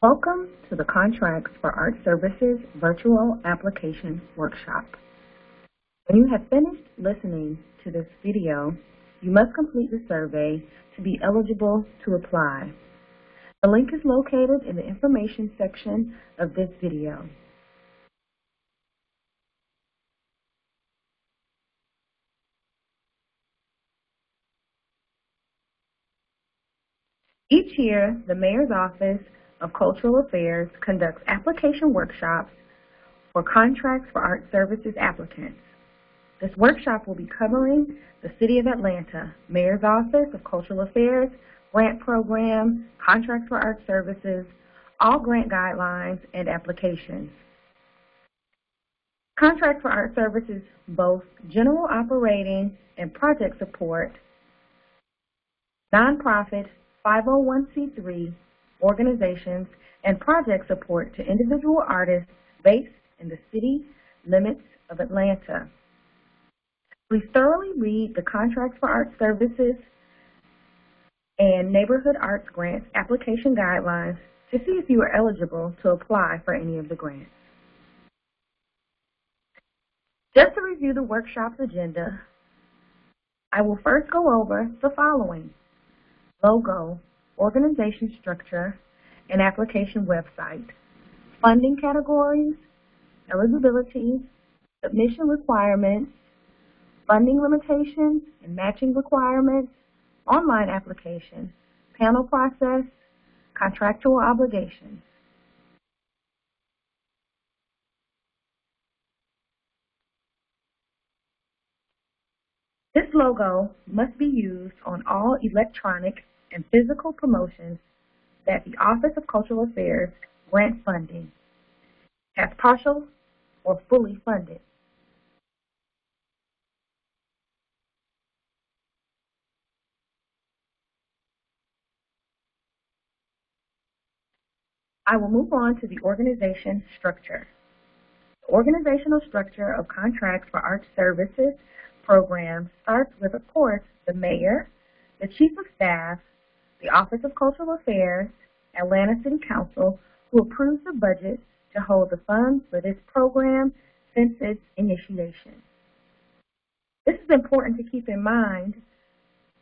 Welcome to the Contracts for Art Services Virtual Application Workshop. When you have finished listening to this video, you must complete the survey to be eligible to apply. The link is located in the information section of this video. Each year, the Mayor's Office of Cultural Affairs conducts application workshops for Contracts for Art Services applicants. This workshop will be covering the City of Atlanta, Mayor's Office of Cultural Affairs, Grant Program, Contracts for Art Services, all grant guidelines, and applications. Contracts for Art Services both general operating and project support, nonprofit, 501c3 organizations, and project support to individual artists based in the city limits of Atlanta. Please thoroughly read the Contracts for Art Services and Neighborhood Arts Grants application guidelines to see if you are eligible to apply for any of the grants. Just to review the workshop's agenda, I will first go over the following: logo, organization structure, and application website, funding categories, eligibility, submission requirements, funding limitations and matching requirements, online application, panel process, contractual obligations. This logo must be used on all electronic and physical promotions that the Office of Cultural Affairs grant funding, as partial or fully funded. I will move on to the organization structure. The organizational structure of Contracts for Art Services program starts with, of course, the Mayor, the Chief of Staff, the Office of Cultural Affairs, Atlanta City Council, who approves the budget to hold the funds for this program since its initiation. This is important to keep in mind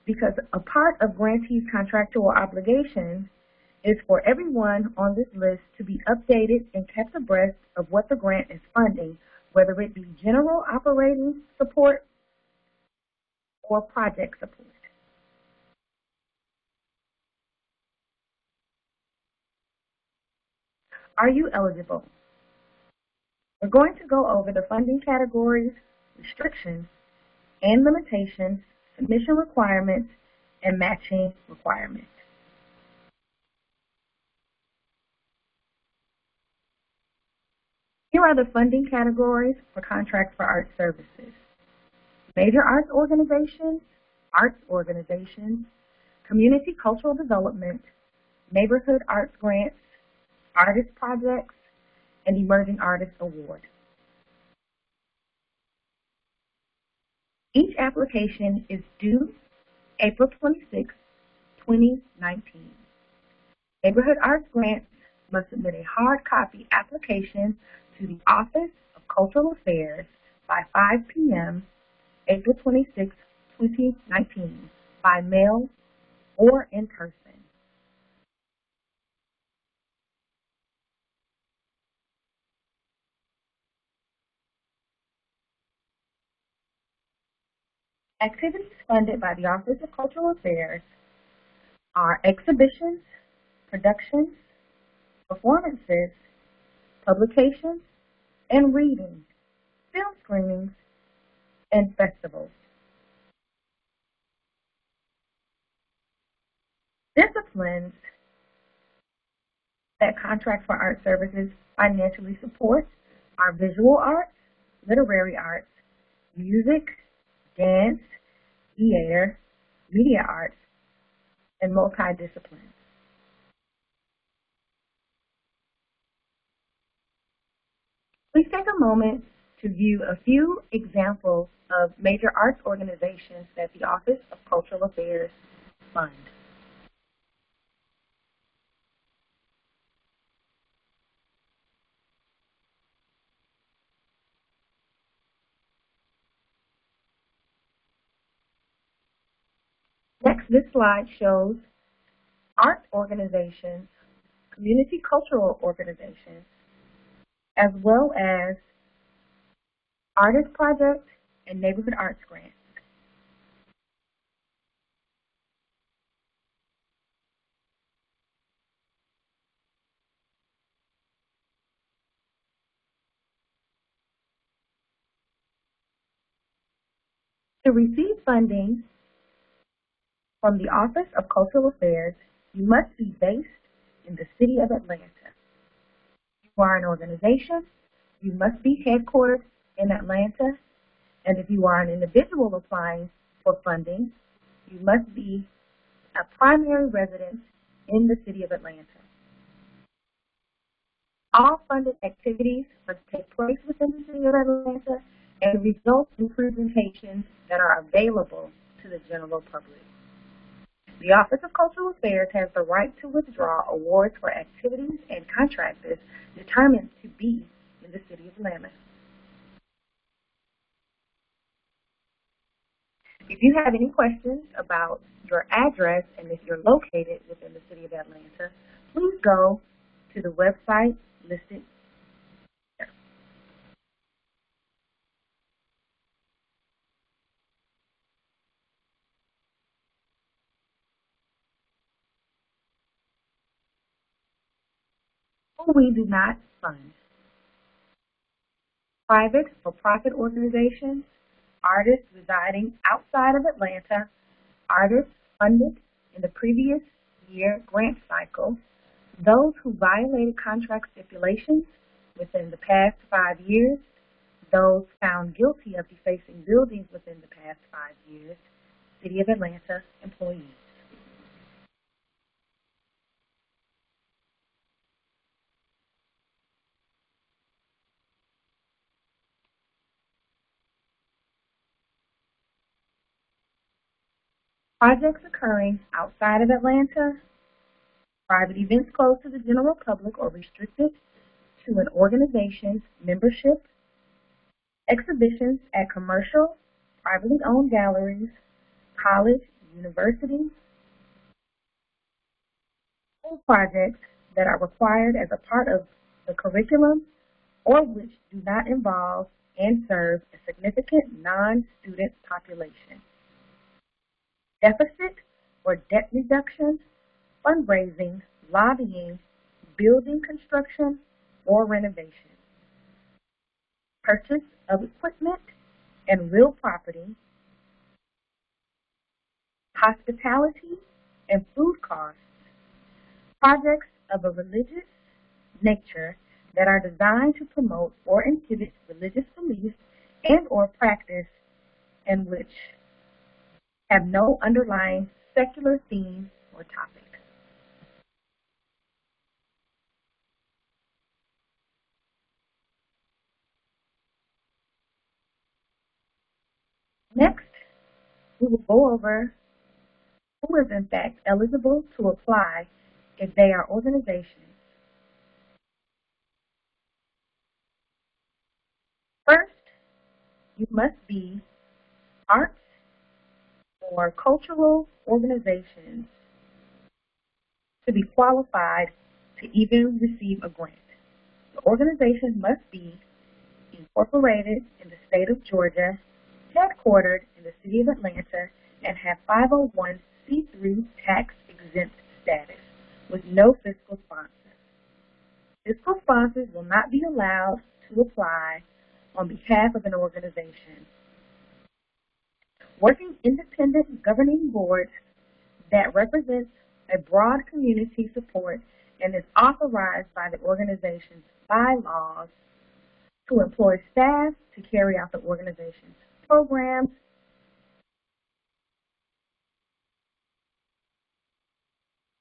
because a part of grantees' contractual obligations is for everyone on this list to be updated and kept abreast of what the grant is funding, whether it be general operating support or project support. Are you eligible? We're going to go over the funding categories, restrictions, and limitations, submission requirements, and matching requirements. Here are the funding categories for Contracts for Art Services: major arts organizations, community cultural development, neighborhood arts grants, artist projects, and emerging artist award. Each application is due April 26, 2019. Neighborhood arts grants must submit a hard copy application to the Office of Cultural Affairs by 5 p.m. April 26, 2019, by mail or in person. Activities funded by the Office of Cultural Affairs are exhibitions, productions, performances, publications, and readings, film screenings, and festivals. Disciplines that Contracts for Art Services financially support are visual arts, literary arts, music, dance, theater, media arts, and multidisciplines. Please take a moment to view a few examples of major arts organizations that the Office of Cultural Affairs fund. Next, this slide shows arts organizations, community cultural organizations, as well as artist projects and neighborhood arts grants. To receive funding from the Office of Cultural Affairs, you must be based in the city of Atlanta. If you are an organization, you must be headquartered in Atlanta, and if you are an individual applying for funding, you must be a primary resident in the city of Atlanta. All funded activities must take place within the city of Atlanta and result in presentations that are available to the general public. The Office of Cultural Affairs has the right to withdraw awards for activities and contractors determined to be in the city of Atlanta. If you have any questions about your address and if you're located within the city of Atlanta, please go to the website listed here. We do not fund private or profit organizations, artists residing outside of Atlanta, artists funded in the previous year grant cycle, those who violated contract stipulations within the past 5 years, those found guilty of defacing buildings within the past 5 years, City of Atlanta employees. Projects occurring outside of Atlanta, private events closed to the general public or restricted to an organization's membership, exhibitions at commercial, privately owned galleries, college, universities, school projects that are required as a part of the curriculum or which do not involve and serve a significant non-student population. Deficit or debt reduction, fundraising, lobbying, building construction, or renovation. Purchase of equipment and real property, hospitality and food costs, projects of a religious nature that are designed to promote or inhibit religious beliefs and or practice and which have no underlying secular theme or topic. Next, we will go over who is in fact eligible to apply if they are organizations. First, you must be arts or cultural organizations to be qualified to even receive a grant. The organization must be incorporated in the state of Georgia, headquartered in the city of Atlanta, and have 501c3 tax-exempt status with no fiscal sponsor. Fiscal sponsors will not be allowed to apply on behalf of an organization. Working independent governing boards that represents a broad community support and is authorized by the organization's bylaws to employ staff to carry out the organization's programs.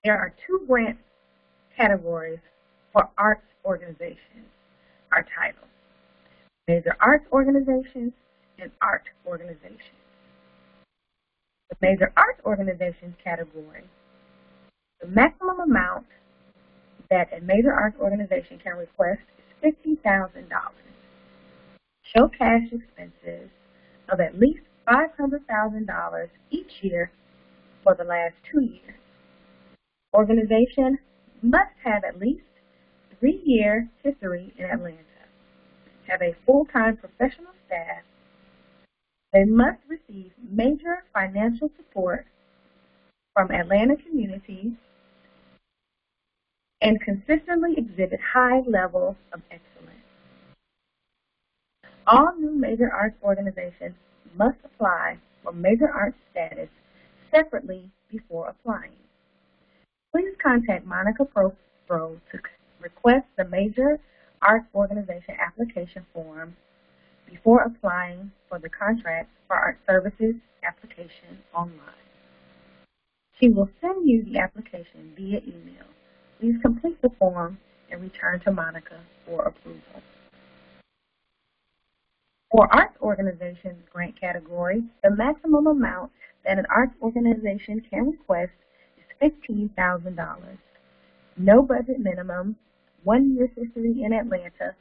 There are 2 grant categories for arts organizations, our title. Major arts organizations and art organizations. The major arts organizations category, the maximum amount that a major arts organization can request is $50,000. Show cash expenses of at least $500,000 each year for the last 2 years. Organization must have at least 3-year history in Atlanta, have a full-time professional staff. They must receive major financial support from Atlanta communities and consistently exhibit high levels of excellence. All new major arts organizations must apply for major arts status separately before applying. Please contact Monica Pro to request the major arts organization application form before applying for the contract for art services application online. She will send you the application via email. Please complete the form and return to Monica for approval. For arts organizations grant category, the maximum amount that an arts organization can request is $15,000. No budget minimum, 1 year's history in Atlanta,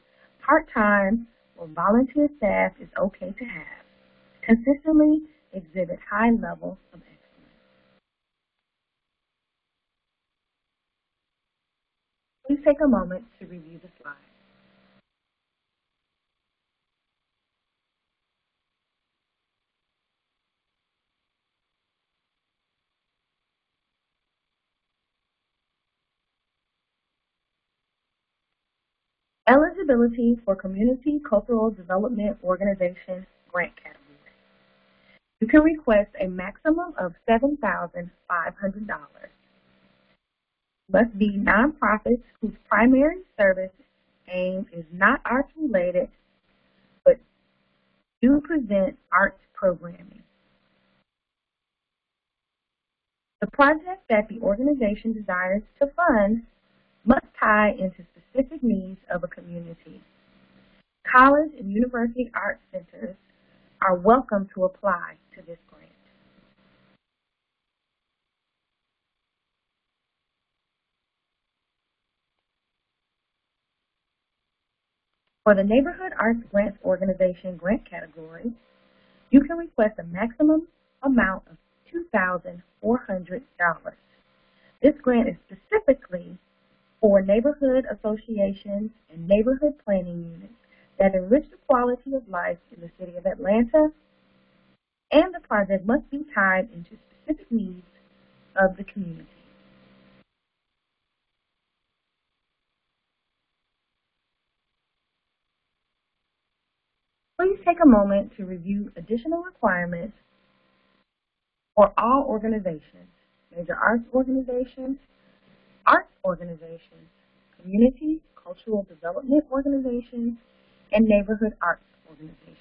part-time or volunteer staff is okay to have. Consistently exhibit high levels of excellence. Please take a moment to review the slides. Eligibility for Community Cultural Development Organization grant category. You can request a maximum of $7,500. Must be nonprofits whose primary service aim is not arts related, but do present arts programming. The project that the organization desires to fund must tie into specific needs of a community. College and university art centers are welcome to apply to this grant. For the Neighborhood Arts Grants Organization grant category, you can request a maximum amount of $2,400. This grant is specifically for neighborhood associations and neighborhood planning units that enrich the quality of life in the city of Atlanta, and the project must be tied into specific needs of the community. Please take a moment to review additional requirements for all organizations, major arts organizations, community cultural development organizations, and neighborhood arts organizations.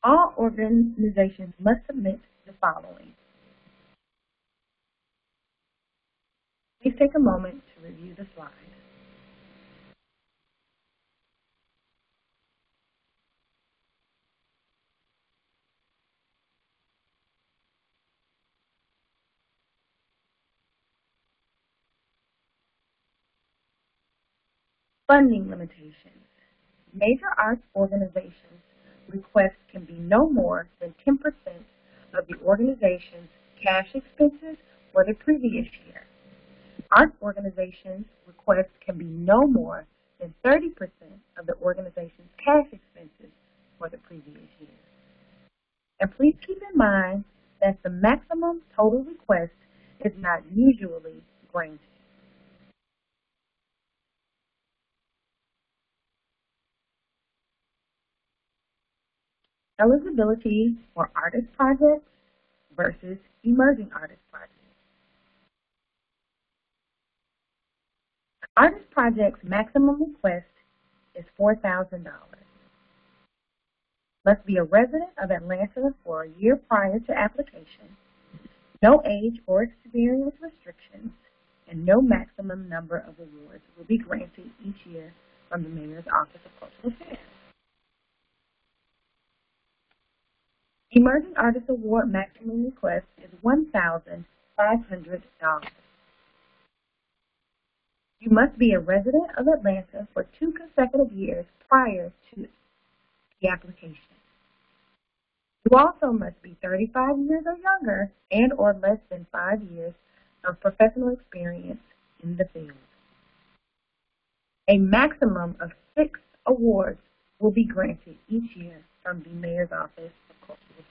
All organizations must submit the following. Please take a moment to review the slide. Funding limitations. Major arts organizations' requests can be no more than 10% of the organization's cash expenses for the previous year. Arts organizations' requests can be no more than 30% of the organization's cash expenses for the previous year. And please keep in mind that the maximum total request is not usually granted. Eligibility for artist projects versus emerging artist projects. Artist projects' maximum request is $4,000. Must be a resident of Atlanta for a year prior to application, no age or experience restrictions, and no maximum number of awards will be granted each year from the Mayor's Office of Cultural Affairs. Emerging Artist Award maximum request is $1,500. You must be a resident of Atlanta for 2 consecutive years prior to the application. You also must be 35 years or younger and or less than 5 years of professional experience in the field. A maximum of 6 awards will be granted each year from the Mayor's Office of Cultural Affairs.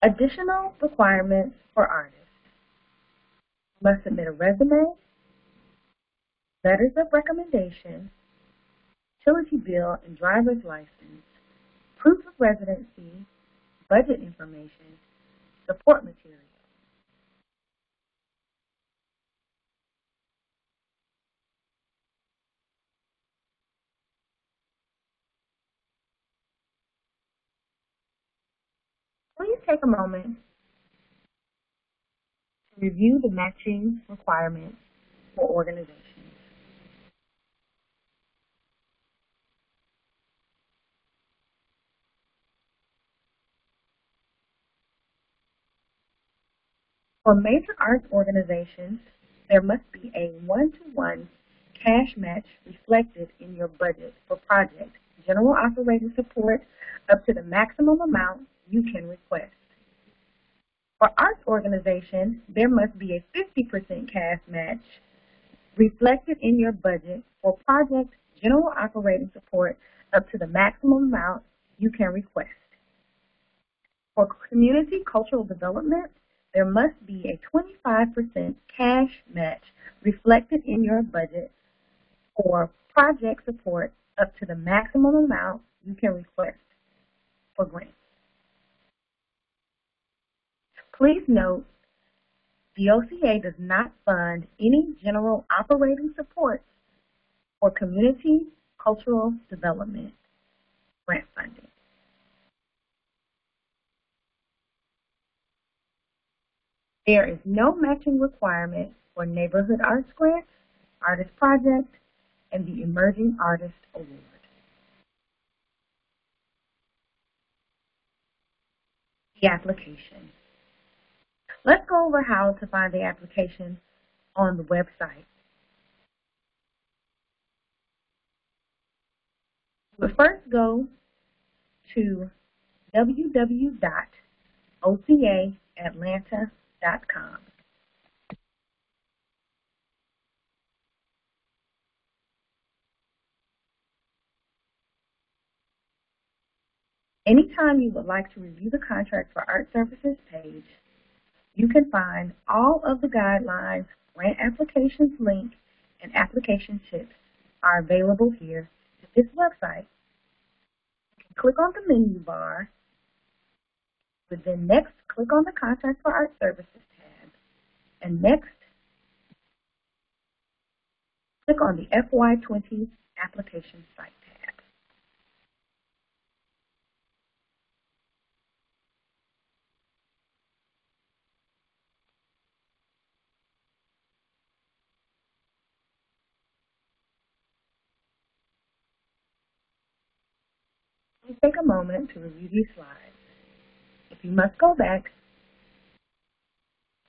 Additional requirements for artists. You must submit a resume, letters of recommendation, utility bill and driver's license, proof of residency, budget information, support material. Please take a moment to review the matching requirements for organizations. For major arts organizations, there must be a 1-to-1 cash match reflected in your budget for project general operating support up to the maximum amount you can request. For arts organizations, there must be a 50% cash match reflected in your budget for project general operating support up to the maximum amount you can request. For community cultural development, there must be a 25% cash match reflected in your budget for project support up to the maximum amount you can request for grants. Please note, the OCA does not fund any general operating support for community cultural development grant funding. There is no matching requirement for Neighborhood Arts Grants, Artist Project, and the Emerging Artist Award. The application. Let's go over how to find the application on the website. We'll first go to www.ocaatlanta.com. Anytime you would like to review the contract for art services page, you can find all of the guidelines, grant applications link, and application tips are available here at this website. You can click on the menu bar, but then next click on the Contract for Art Services tab, and next click on the FY20 Application Site tab. Please take a moment to review these slides. If you must go back,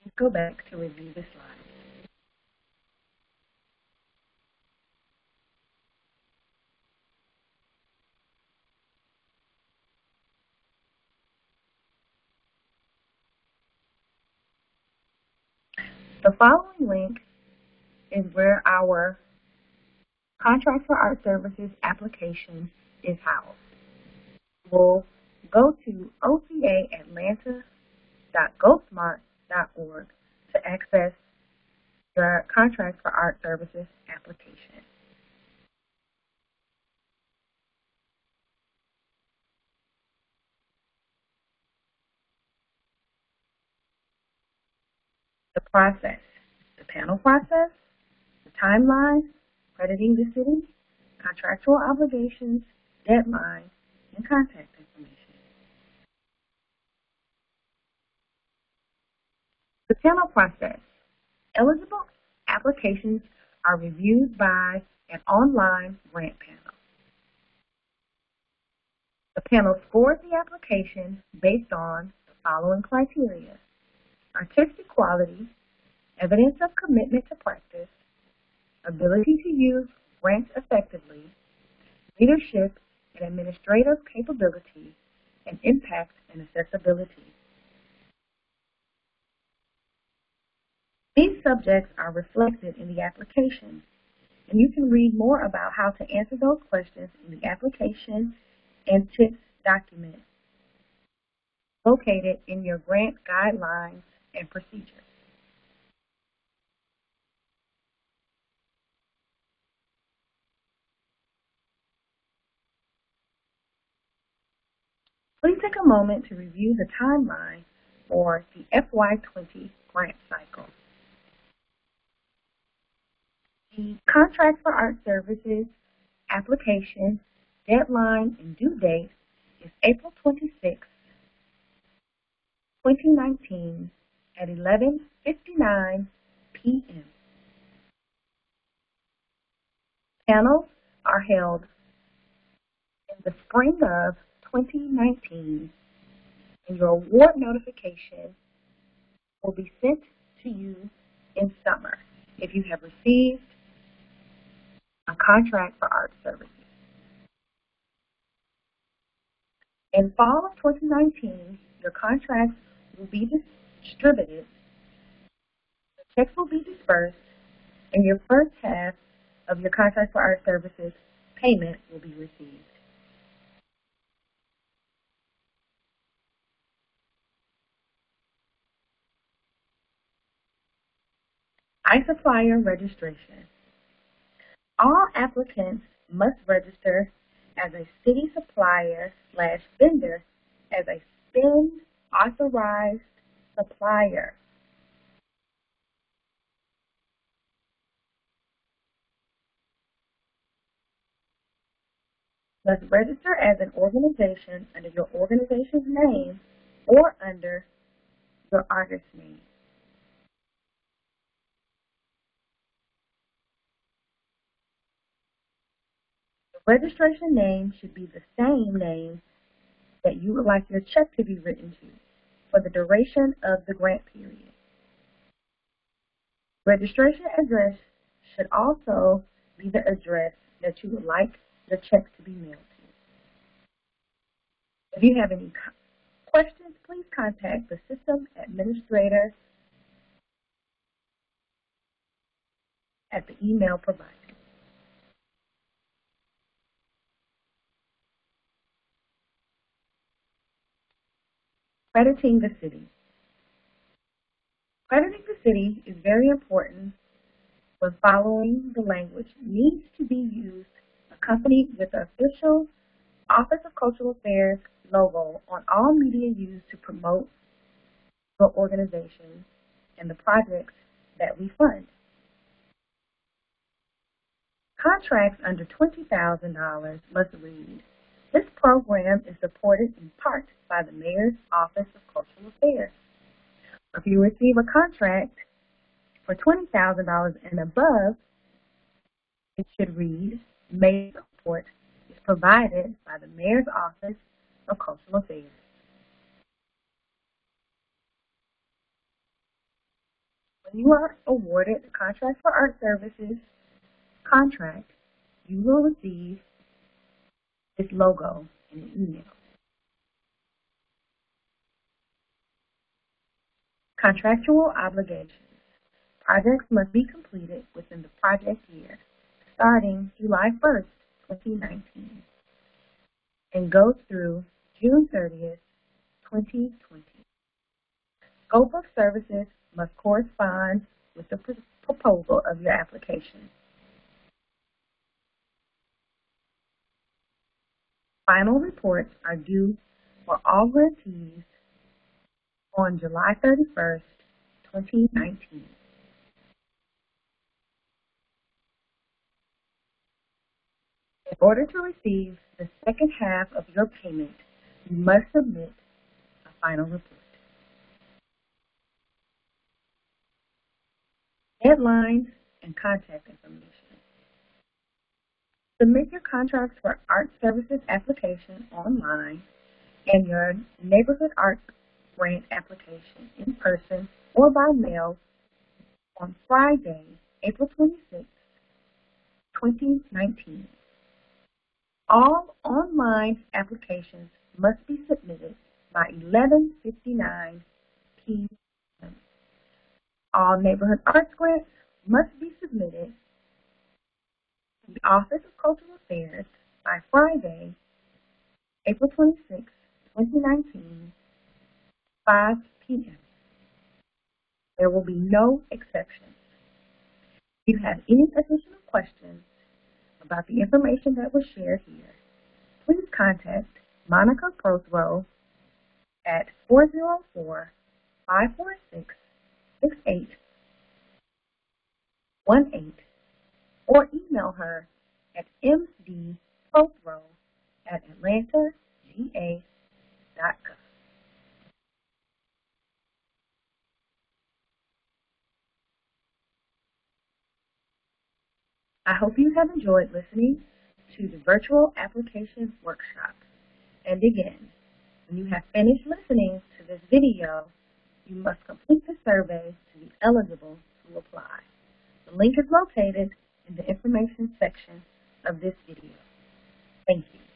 please go back to review the slides. The following link is where our Contract for Art Services application is housed. We'll go to ocaatlanta.gosmart.org to access the Contract for Art Services application. The process, the panel process, the timeline, crediting the city, contractual obligations, deadline, and contact information. The panel process. Eligible applications are reviewed by an online grant panel. The panel scores the application based on the following criteria: artistic quality, evidence of commitment to practice, ability to use grants effectively, leadership and administrative capability, and impact and accessibility. These subjects are reflected in the application, and you can read more about how to answer those questions in the application and tips document located in your grant guidelines and procedures. Please take a moment to review the timeline for the FY20 grant cycle. The Contract for Art Services application deadline and due date is April 26, 2019 at 11:59 p.m. Panels are held in the spring of 2019, and your award notification will be sent to you in summer if you have received a contract for art services. In fall of 2019, your contracts will be distributed, the checks will be dispersed, and your first half of your contract for art services payment will be received. I-Supplier registration. All applicants must register as a city supplier/vendor as a SPIN authorized supplier. Must register as an organization under your organization's name or under your artist's name. The registration name should be the same name that you would like your check to be written to for the duration of the grant period. Registration address should also be the address that you would like the check to be mailed to. If you have any questions, please contact the system administrator at the email provided. Crediting the city. Crediting the city is very important when following the language needs to be used accompanied with the official Office of Cultural Affairs logo on all media used to promote the organization and the projects that we fund. Contracts under $20,000 must read, "This program is supported in part by the Mayor's Office of Cultural Affairs." If you receive a contract for $20,000 and above, it should read, "Mayor's support is provided by the Mayor's Office of Cultural Affairs." When you are awarded the Contract for Art Services contract, you will receive this logo in an email. Contractual obligations. Projects must be completed within the project year, starting July 1st, 2019, and go through June 30th, 2020. Scope of services must correspond with the proposal of your application. Final reports are due for all grantees on July 31st, 2019. In order to receive the second half of your payment, you must submit a final report. deadlines, and contact information. Submit your contracts for art services application online and your neighborhood arts grant application in person or by mail on Friday, April 26, 2019. All online applications must be submitted by 11:59 p.m. All neighborhood arts grants must be submitted to the Office of Cultural Affairs by Friday, April 26, 2019, 5 p.m. There will be no exceptions. If you have any additional questions about the information that was shared here, please contact Monica Prothrow at 404-546-6818 or email her at mdprothrow@atlantag.gov. I hope you have enjoyed listening to the virtual application workshop. And again, when you have finished listening to this video, you must complete the survey to be eligible to apply. The link is located in the information section of this video. Thank you.